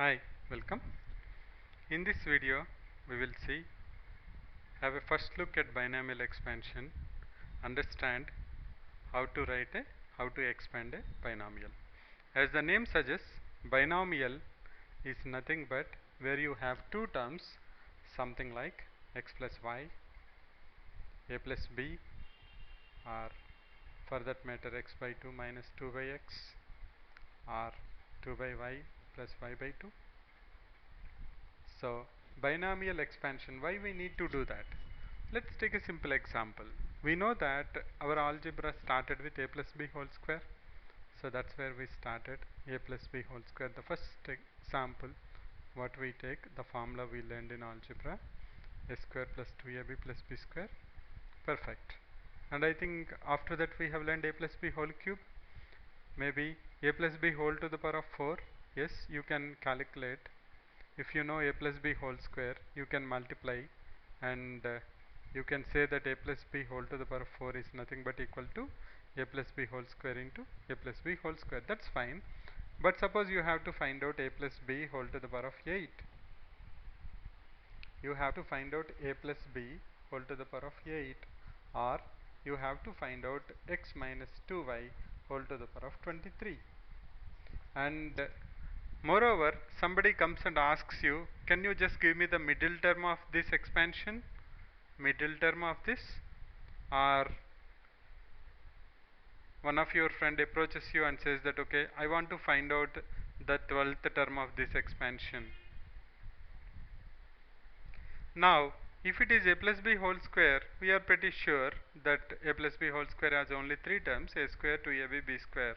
Hi, welcome. In this video, we will have a first look at binomial expansion, understand how to expand a binomial. As the name suggests, binomial is nothing but where you have two terms, something like x plus y, a plus b, or for that matter x by 2 minus 2 by x, or 2 by y plus y by 2. So, binomial expansion, why we need to do that? Let's take a simple example. We know that our algebra started with a plus b whole square. So, that's where we started, a plus b whole square. The first example, what we take, the formula we learned in algebra, a square plus 2ab plus b square. Perfect. And I think after that we have learned a plus b whole cube, maybe a plus b whole to the power of 4. Yes, you can calculate. If you know a plus b whole square, you can multiply, and you can say that a plus b whole to the power of 4 is nothing but equal to a plus b whole square into a plus b whole square. That's fine. But suppose you have to find out a plus b whole to the power of 8. You have to find out a plus b whole to the power of 8, or you have to find out x minus 2y whole to the power of 23. And moreover, somebody comes and asks you, can you just give me the middle term of this expansion? Middle term of this? Or one of your friend approaches you and says that, okay, I want to find out the 12th term of this expansion. Now, if it is a plus b whole square, we are pretty sure that a plus b whole square has only 3 terms, a square, 2ab, b square.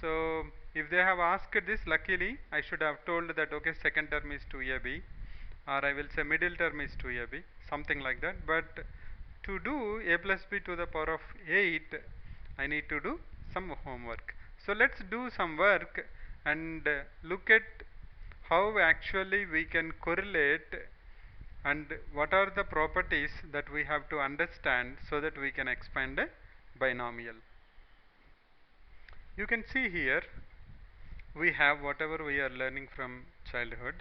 So, if they have asked this, luckily I should have told that, okay, second term is 2ab, or I will say middle term is 2ab, something like that. But to do a plus b to the power of 8, I need to do some homework. So, let us do some work and look at how actually we can correlate and what are the properties that we have to understand so that we can expand a binomial. You can see here we have whatever we are learning from childhood.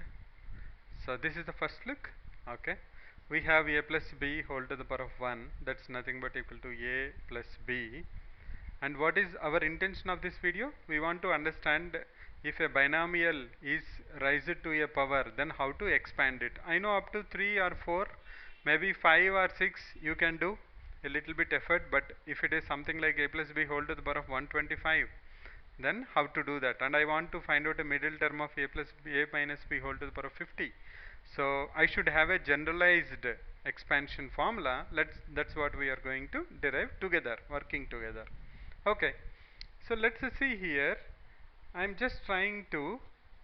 So, this is the first look. Okay, we have a plus b whole to the power of 1, that's nothing but equal to a plus b. And what is our intention of this video? We want to understand if a binomial is raised to a power, then how to expand it. I know up to 3 or 4, maybe 5 or 6 you can do a little bit effort, but if it is something like a plus b whole to the power of 125, then how to do that? And I want to find out a middle term of a plus b, a minus b whole to the power of 50. So, I should have a generalized expansion formula. That's what we are going to derive together, working together. Okay, so let's see here. I am just trying to,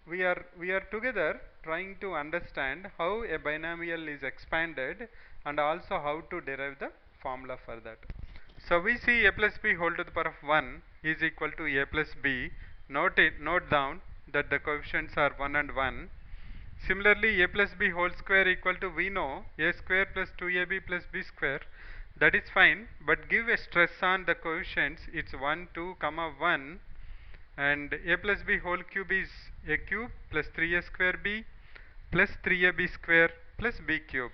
we are together trying to understand how a binomial is expanded and also how to derive the formula for that. So, we see a plus b whole to the power of 1 is equal to a plus b. Note down that the coefficients are 1 and 1. Similarly, a plus b whole square equal to, we know, a square plus 2ab plus b square. That is fine, but give a stress on the coefficients. It's 1, 2, comma 1, and a plus b whole cube is a cube plus 3a square b plus 3ab square plus b cube.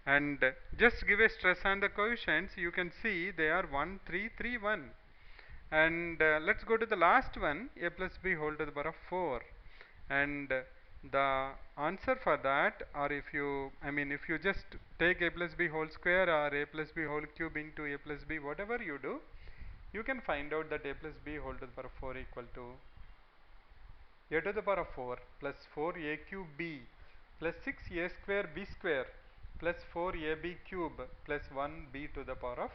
And just give a stress on the coefficients. You can see they are 1, 3, 3, 1. And let's go to the last one, a plus b whole to the power of 4. And the answer for that, or if you, if you just take a plus b whole square or a plus b whole cube into a plus b, whatever you do, you can find out that a plus b whole to the power of 4 equal to a to the power of 4 plus 4a cube b plus 6a square b square plus 4ab cube plus 1b to the power of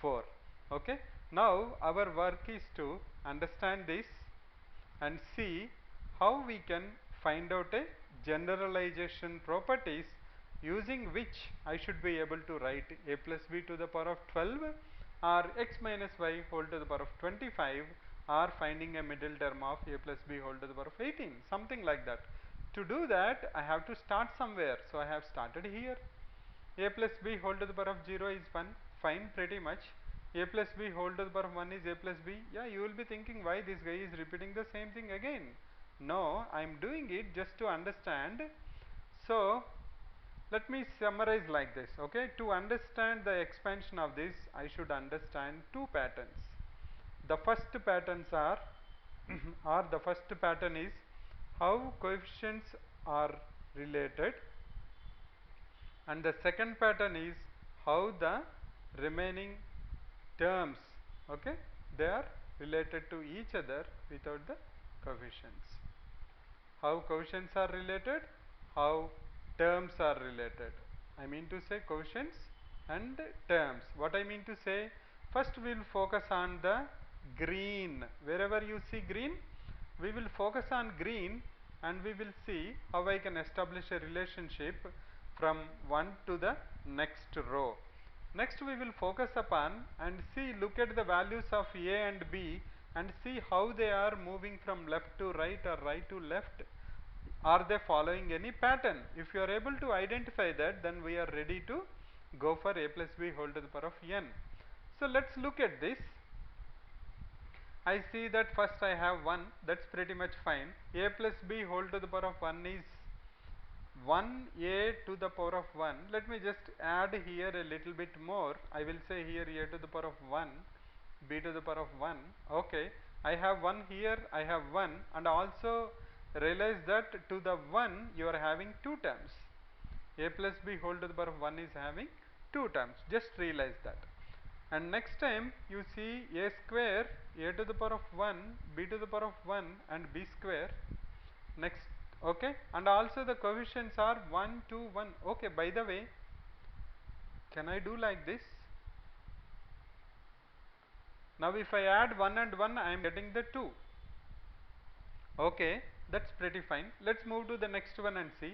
4. Okay. Now, our work is to understand this and see how we can find out a generalization properties using which I should be able to write a plus b to the power of 12 or x minus y whole to the power of 25, or finding a middle term of a plus b whole to the power of 18, something like that. To do that, I have to start somewhere. So, I have started here. A plus b whole to the power of 0 is 1, fine, pretty much. A plus b whole to the power of 1 is a plus b. Yeah, you will be thinking why this guy is repeating the same thing again. No, I am doing it just to understand. So let me summarize like this. Okay, to understand the expansion of this, I should understand two patterns. The first patterns are or the first pattern is how coefficients are related, and the second pattern is how the remaining terms, okay, they are related to each other without the coefficients. How coefficients are related, how terms are related. I mean to say coefficients and terms. What I mean to say, first we will focus on the green. Wherever you see green, we will focus on green and we will see how I can establish a relationship from one to the next row. Next we will focus upon and see, look at the values of A and B and see how they are moving from left to right or right to left. Are they following any pattern? If you are able to identify that, then we are ready to go for a plus b whole to the power of n. So let's look at this. I see that first I have 1, that's pretty much fine. A plus b whole to the power of 1 is 1a to the power of 1. Let me just add here a little bit more. I will say here a to the power of 1, b to the power of 1. Okay, I have 1 here, I have 1, and also realize that to the 1 you are having 2 terms. A plus b whole to the power of 1 is having 2 terms. Just realize that. And next time you see a square, a to the power of 1, b to the power of 1 and b square. Next, okay, and also the coefficients are 1, 2, 1. Okay, by the way, can I do like this? Now if I add 1 and 1, I am getting the 2. Okay, that's pretty fine. Let's move to the next one and see.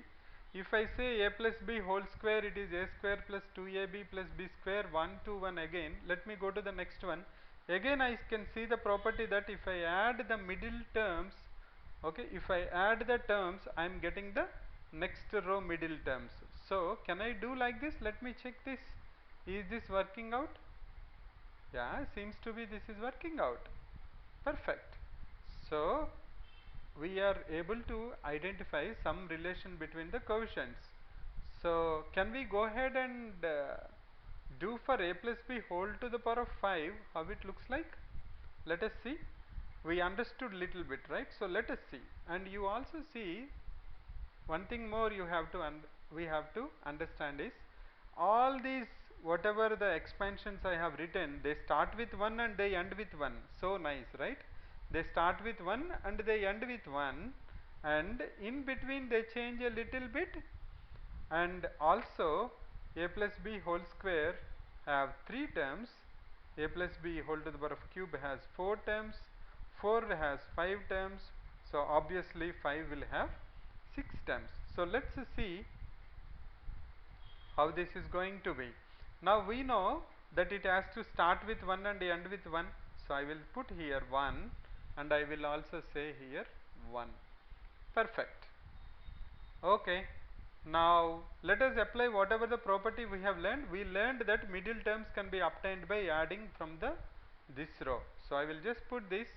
If I say a plus b whole square, it is a square plus 2ab plus b square, 1, 2, 1 again. Let me go to the next one. Again I can see the property that if I add the middle terms, okay, if I add the terms, I am getting the next row middle terms. So can I do like this? Let me check this. Is this working out? Yeah, seems to be this is working out. Perfect. So we are able to identify some relation between the coefficients. So can we go ahead and do for a plus b whole to the power of 5 how it looks like? Let us see. We understood little bit, right? So let us see. And you also see one thing more you have to we have to understand is all these whatever the expansions I have written, they start with 1 and they end with 1. So nice, right? They start with 1 and they end with 1, and in between they change a little bit. And also a plus b whole square have 3 terms, a plus b whole to the power of cube has 4 terms, 4 has 5 terms, so obviously 5 will have 6 terms. So let's see how this is going to be. Now we know that it has to start with 1 and end with 1, so I will put here 1 and I will also say here 1. Perfect. Okay. Now let us apply whatever the property we have learned. We learned that middle terms can be obtained by adding from the this row. So I will just put this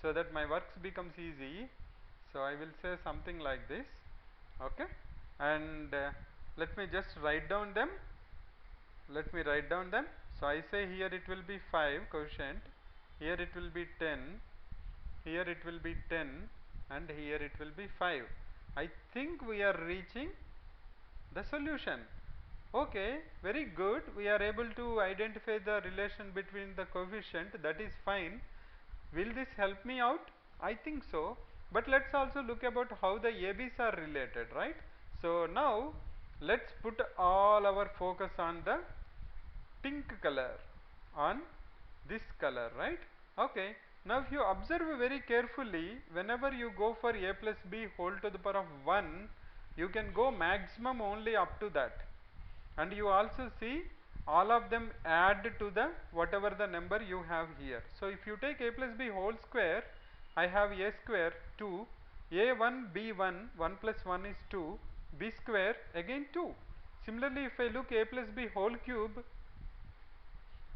so that my works becomes easy. So I will say something like this. Okay. And let me just write down them. Let me write down them. So I say here it will be 5 quotient, here it will be 10, here it will be 10, and here it will be 5. I think we are reaching the solution. Okay, very good. We are able to identify the relation between the coefficient. That is fine. Will this help me out? I think so. But let's also look about how the ABs are related, right? So now let's put all our focus on the pink color, on this color, right? Okay. Now if you observe very carefully, whenever you go for a plus b whole to the power of 1, you can go maximum only up to that. And you also see all of them add to the whatever the number you have here. So if you take a plus b whole square, I have a square 2, a1 b1, 1 plus 1 is 2, b square again 2. Similarly, if I look a plus b whole cube,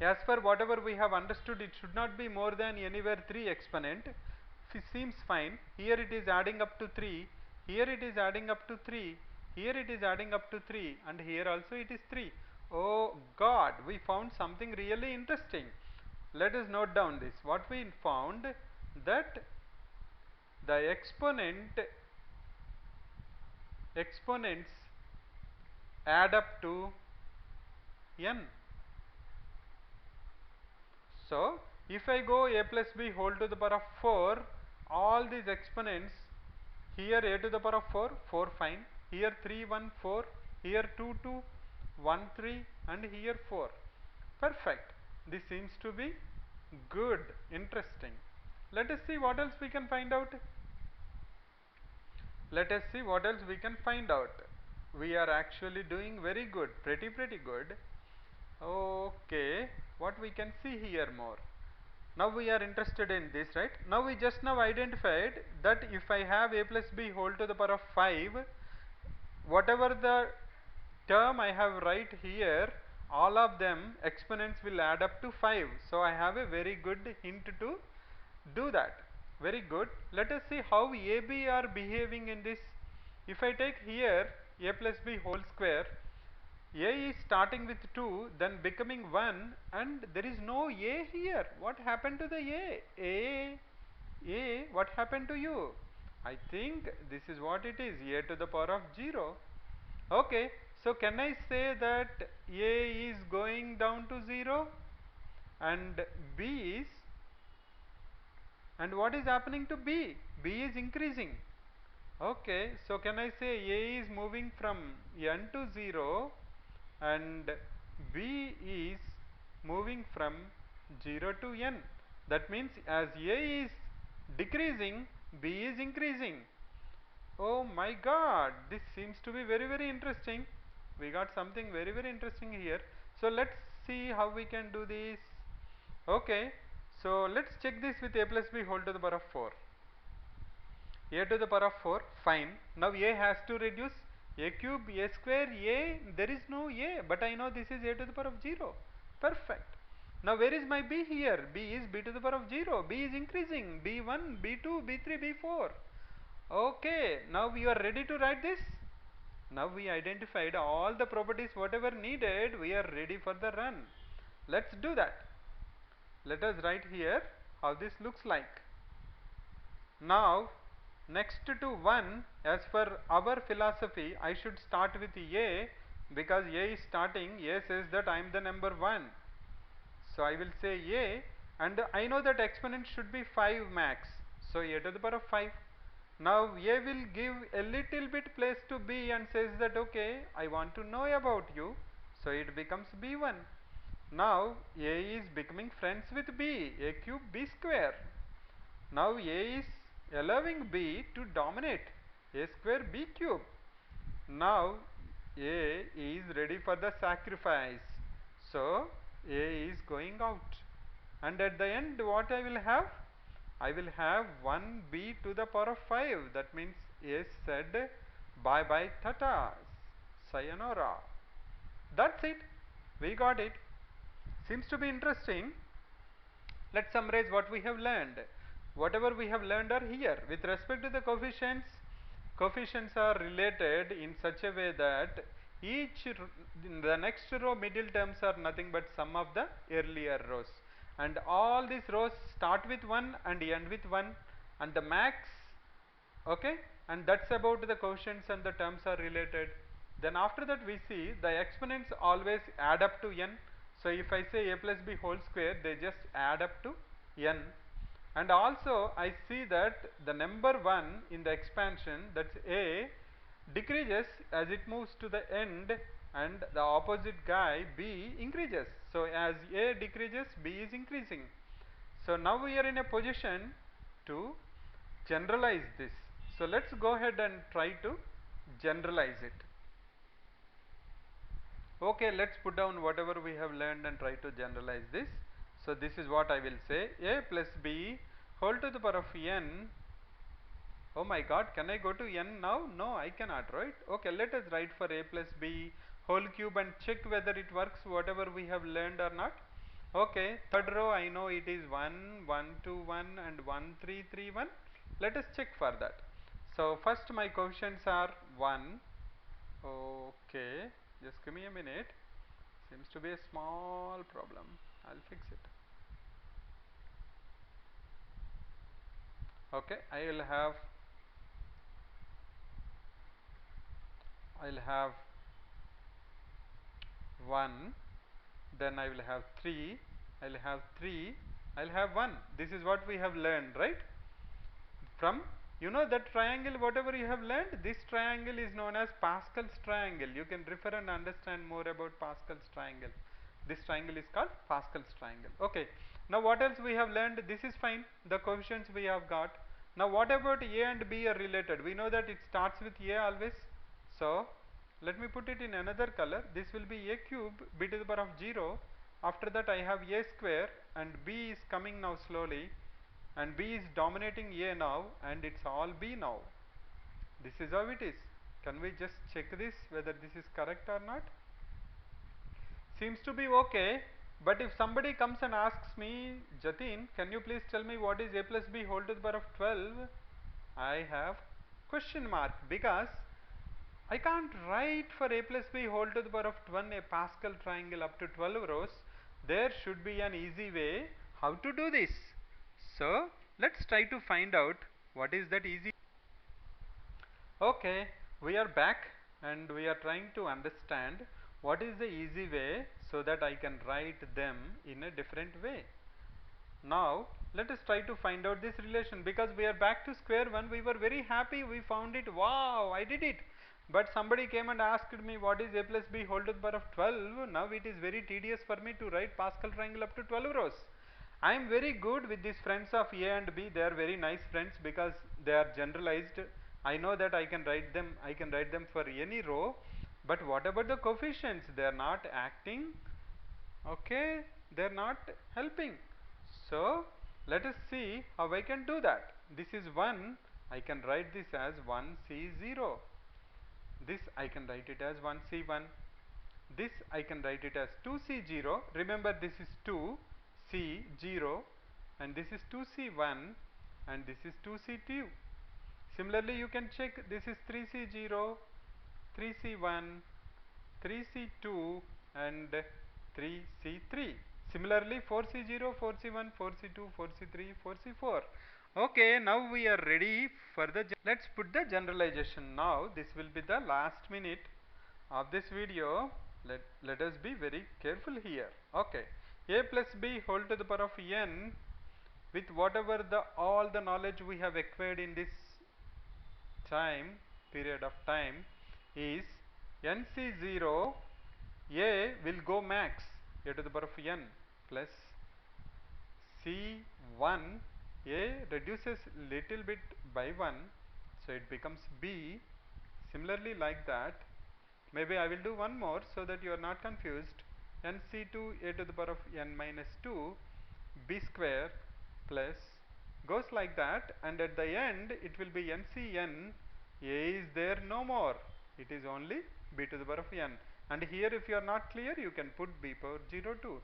as per whatever we have understood, it should not be more than anywhere 3 exponent. seems fine. Here it is adding up to 3, here it is adding up to 3, here it is adding up to 3, and here also it is 3. Oh God, we found something really interesting. Let us note down this. What we found, that the exponents add up to n. So, if I go a plus b whole to the power of 4, all these exponents, here a to the power of 4, 4 fine, here 3, 1, 4, here 2, 2, 1, 3, and here 4. Perfect. This seems to be good, interesting. Let us see what else we can find out. Let us see what else we can find out. We are actually doing very good, pretty good. Okay, what we can see here more. Now we are interested in this, right? Now we just now identified that if I have a plus b whole to the power of 5, whatever the term I have right here, all of them exponents will add up to 5. So I have a very good hint to do that. Very good. Let us see how AB are behaving in this. If I take here a plus b whole square, a is starting with 2, then becoming 1, and there is no a here. What happened to the a? What happened to you? I think this is what it is, a to the power of 0. Okay, so can I say that a is going down to 0 and b is, and what is happening to b? B is increasing. Okay, so can I say a is moving from n to 0 and b is moving from 0 to n? That means as a is decreasing, b is increasing. Oh my God, this seems to be very interesting. We got something very interesting here. So let's see how we can do this. Okay, so let's check this with a plus b whole to the power of 4. A to the power of 4, fine. Now a has to reduce. A cube, a square, a, there is no a, but I know this is a to the power of 0. Perfect. Now where is my b here? B is b to the power of 0. B is increasing. b1, b2, b3, b4. Okay, now we are ready to write this. Now we identified all the properties whatever needed, we are ready for the run. Let's do that. Let us write here how this looks like. Now next to 1, as per our philosophy, I should start with a, because a is starting, a says that I am the number 1. So I will say a, and I know that exponent should be 5 max. So a to the power of 5. Now a will give a little bit place to b and says that okay, I want to know about you. So it becomes b1. Now a is becoming friends with b, a cube b square. Now a is allowing b to dominate, a square b cube. Now a is ready for the sacrifice. So a is going out. And at the end what I will have? I will have 1b to the power of 5. That means a said bye bye tata, sayonara. That's it. We got it. Seems to be interesting. Let's summarize what we have learned. Whatever we have learned are here. With respect to the coefficients, coefficients are related in such a way that the next row middle terms are nothing but sum of the earlier rows, and all these rows start with 1 and end with 1, and the max, okay, and that's about the coefficients and the terms are related. Then after that we see the exponents always add up to n. So if I say a plus b whole square, they just add up to n. And also I see that the number 1 in the expansion, that's a, decreases as it moves to the end, and the opposite guy b increases. So as a decreases, b is increasing. So now we are in a position to generalize this. So let's go ahead and try to generalize it. Okay, let's put down whatever we have learned and try to generalize this. So this is what I will say: a plus b whole to the power of n. Oh my God, can I go to n now? No, I cannot, right? Okay, let us write for a plus b whole cube and check whether it works, whatever we have learned or not. Okay, third row I know it is 1, 1, 2, 1 and 1, 3, 3, 1. Let us check for that. So first my coefficients are 1. Okay, just give me a minute. Seems to be a small problem. I'll fix it. Okay, I'll have 1, then I will have 3, I'll have 3, I'll have 1. This is what we have learned, right? From, you know, that triangle, whatever you have learned, this triangle is known as Pascal's triangle. You can refer and understand more about Pascal's triangle. This triangle is called Pascal's triangle. Okay, now what else we have learned? This is fine, the coefficients we have got. Now what about A and B are related? We know that it starts with A always. So let me put it in another color. This will be A cube b to the power of 0. After that I have A square and B is coming now slowly, and B is dominating A now, and it's all B now. This is how it is. Can we just check this whether this is correct or not? Seems to be okay, but if somebody comes and asks me, Jatheen, can you please tell me what is A plus B whole to the power of 12? I have question mark, because I can't write for A plus B whole to the power of 1 a Pascal triangle up to 12 rows. There should be an easy way how to do this. So let's try to find out what is that easy. Okay, we are back and we are trying to understand what is the easy way so that I can write them in a different way. Now let us try to find out this relation, because we are back to square one. We were very happy, we found it, wow, I did it. But somebody came and asked me what is A plus B whole to the power of 12. Now it is very tedious for me to write Pascal triangle up to 12 rows. I am very good with these friends of A and B. They are very nice friends because they are generalized. I know that I can write them for any row. But what about the coefficients? They are not acting. Okay, they are not helping. So let us see how I can do that. This is 1. I can write this as 1C0. This I can write it as 1C1. This I can write it as 2C0. Remember, this is 2, C0, and this is 2C1, and this is 2C2. Similarly, you can check, this is 3C0, 3C1, 3C2, and 3C3. Similarly, 4C0, 4C1, 4C2, 4C3, 4C4. Okay, now we are ready for the, let's put the generalization. Now this will be the last minute of this video. Let us be very careful here. Okay, A plus B whole to the power of n, with whatever all the knowledge we have acquired in this period of time, is nc0. A will go max, a to the power of n, plus C1, A reduces little bit by 1, so it becomes B. Similarly, like that, maybe I will do one more so that you are not confused. nc2 a to the power of n minus 2 b square plus goes like that, and at the end it will be ncn. A is there no more, it is only b to the power of n, and here if you are not clear you can put b power 0 too.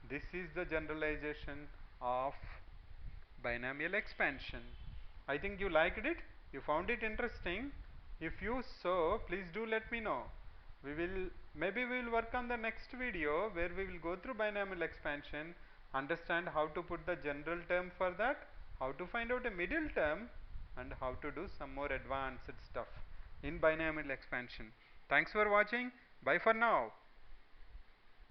This is the generalization of binomial expansion. I think you liked it, you found it interesting. If you so, please do let me know. Maybe we will work on the next video where we will go through binomial expansion, understand how to put the general term for that, how to find out a middle term, and how to do some more advanced stuff in binomial expansion. Thanks for watching. Bye for now.